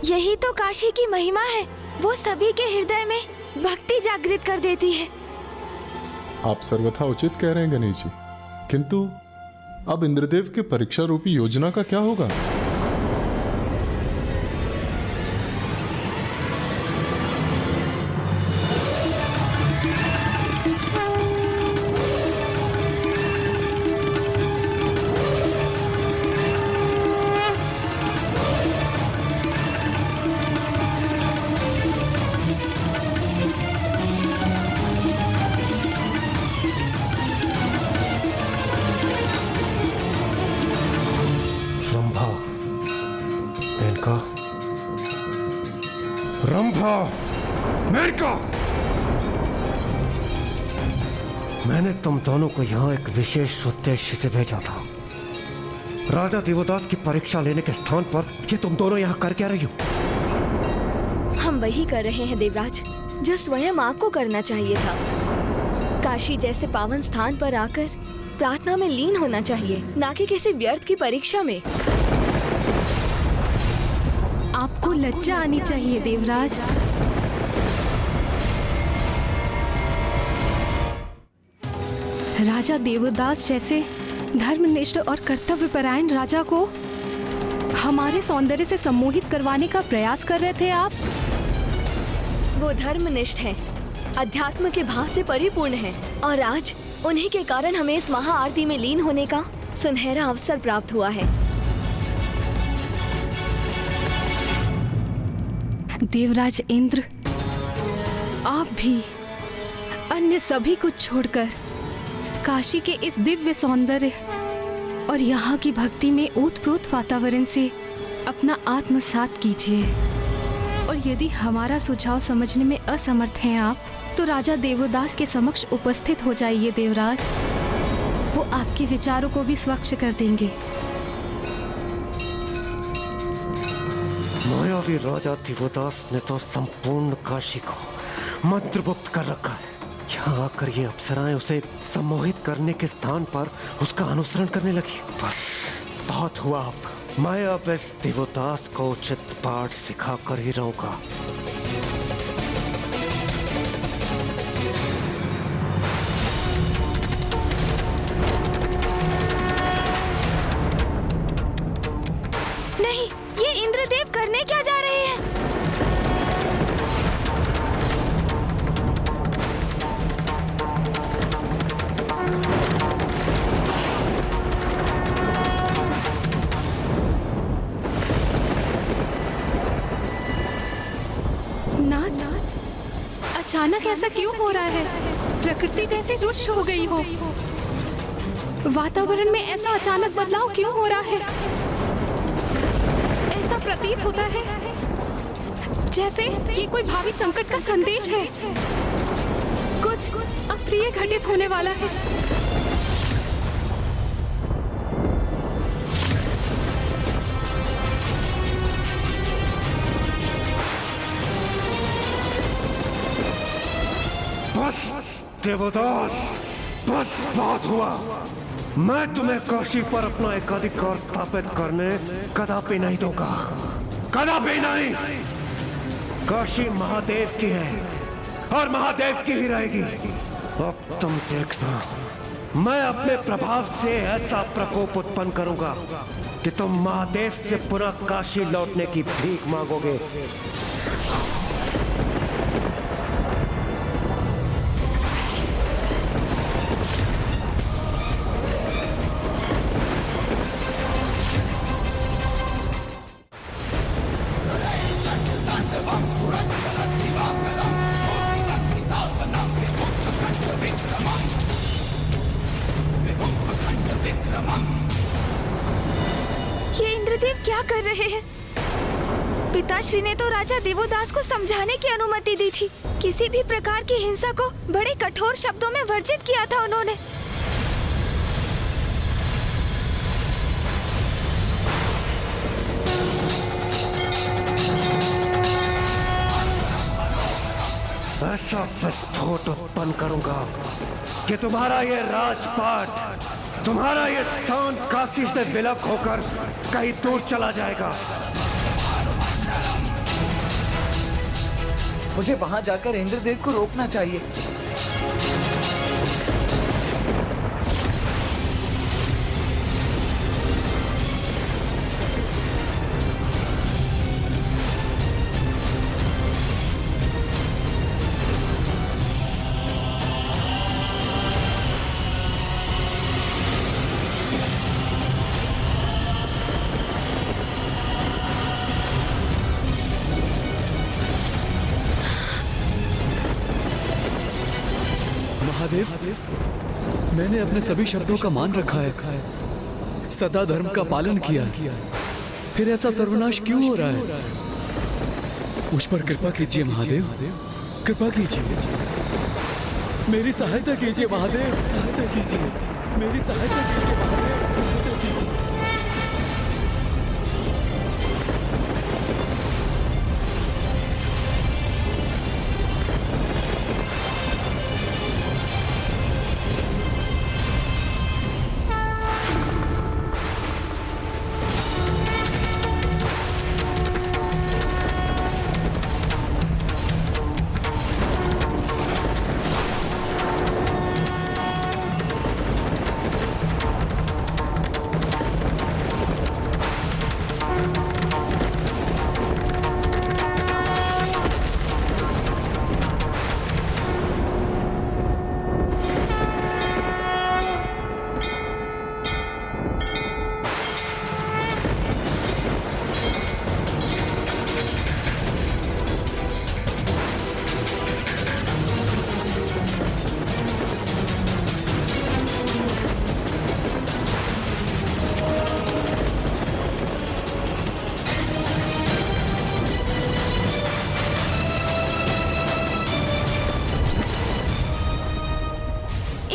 यही तो काशी की महिमा है, वो सभी के हृदय में भक्ति जागृत कर देती है। आप सर्वथा उचित कह रहे हैं गणेश जी, किंतु अब इंद्रदेव के परीक्षा रूपी योजना का क्या होगा? रंभा, मेनका, मैंने तुम दोनों को यहाँ एक विशेष उद्देश्य से भेजा था। राजा देवदास की परीक्षा लेने के स्थान पर ये तुम दोनों यहाँ कर क्या रही हो? हम वही कर रहे हैं देवराज, जो स्वयं आपको करना चाहिए था। काशी जैसे पावन स्थान पर आकर प्रार्थना में लीन होना चाहिए, ना कि किसी व्यर्थ की परीक्षा में। आपको लज्जा आनी चाहिए देवराज। राजा देवदास जैसे धर्मनिष्ठ और कर्तव्यपरायण राजा को हमारे सौंदर्य से सम्मोहित करवाने का प्रयास कर रहे थे आप। वो धर्मनिष्ठ हैं, अध्यात्म के भाव से परिपूर्ण हैं, और आज उन्हीं के कारण हमें इस महाआरती में लीन होने का सुनहरा अवसर प्राप्त हुआ है। देवराज इंद्र, आप भी अन्य सभी कुछ छोड़कर काशी के इस दिव्य सौंदर्य और यहाँ की भक्ति में ओतप्रोत वातावरण से अपना आत्मसात कीजिए। और यदि हमारा सुझाव समझने में असमर्थ हैं आप, तो राजा देवदास के समक्ष उपस्थित हो जाइए देवराज। वो आपके विचारों को भी स्वच्छ कर देंगे। मायावी राजा देवदास ने तो संपूर्ण काशी को मंत्रमुग्ध कर रखा है। यहाँ आकर ये अप्सराएं उसे सम्मोहित करने के स्थान पर उसका अनुसरण करने लगी। बस बहुत हुआ। अब मैं अब इस देवदास को उचित पाठ सिखा कर ही रहूंगा। नहीं, ये इंद्रदेव करने क्या जा रहे हैं? नाथ, अचानक ऐसा क्यों हो रहा है? प्रकृति जैसे रुष्ट हो गई हो। वातावरण में ऐसा अचानक बदलाव क्यों हो रहा है? ऐसा प्रतीत होता है जैसे ये कोई भावी संकट का संदेश है। कुछ अप्रिय घटित होने वाला है। बस देवदास, बस बात हुआ। मैं तुम्हें काशी पर अपना एकाधिकार स्थापित करने कदापि नहीं दूंगा, कदापि नहीं। काशी महादेव की है और महादेव की ही रहेगी। अब तुम देखना, मैं अपने प्रभाव से ऐसा प्रकोप उत्पन्न करूंगा कि तुम महादेव से पुनः काशी लौटने की भीख मांगोगे। ये इंद्रदेव क्या कर रहे हैं? पिताश्री ने तो राजा देवदास को समझाने की अनुमति दी थी। किसी भी प्रकार की हिंसा को बड़े कठोर शब्दों में वर्जित किया था उन्होंने। ऐसा विस्फोट उत्पन्न करूंगा कि तुम्हारा ये राजपाट, तुम्हारा ये स्थान काशी से विलक होकर कहीं दूर चला जाएगा। मुझे वहां जाकर इंद्रदेव को रोकना चाहिए। महादेव, मैंने अपने सभी शब्दों का मान रखा है, सदा धर्म का पालन किया, फिर ऐसा सर्वनाश क्यों हो रहा है? मुझ पर कृपा कीजिए महादेव, कृपा कीजिए, मेरी सहायता कीजिए महादेव, सहायता कीजिए, मेरी सहायता कीजिए महादेव, सहायता कीजिए।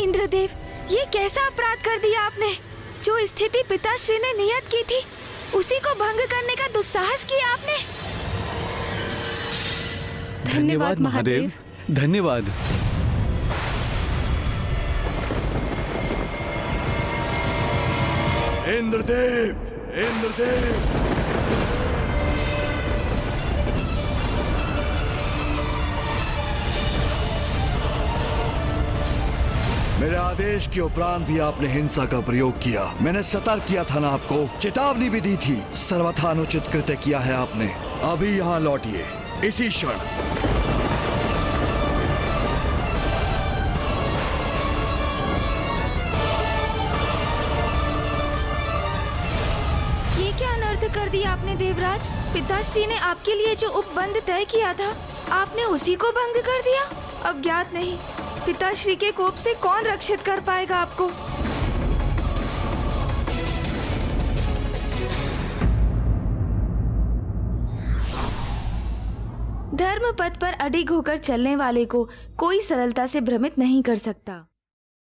इंद्रदेव, ये कैसा अपराध कर दिया आपने? जो स्थिति पिताश्री ने नियत की थी, उसी को भंग करने का दुस्साहस किया आपने। धन्यवाद महादेव। धन्यवाद। इंद्रदेव, इंद्रदेव, मेरे आदेश के उपरांत भी आपने हिंसा का प्रयोग किया। मैंने सतर्क किया था ना आपको, चेतावनी भी दी थी। सर्वथा अनुचित कृत्य किया है आपने। अभी यहाँ लौटिए, इसी क्षण। ये क्या अनर्थ कर दिया आपने देवराज? पिताश्री ने आपके लिए जो उपबंध तय किया था, आपने उसी को भंग कर दिया। अब ज्ञात नहीं पिताश्री के कोप से कौन रक्षित कर पाएगा आपको। धर्म पथ पर अडिग होकर चलने वाले को कोई सरलता से भ्रमित नहीं कर सकता।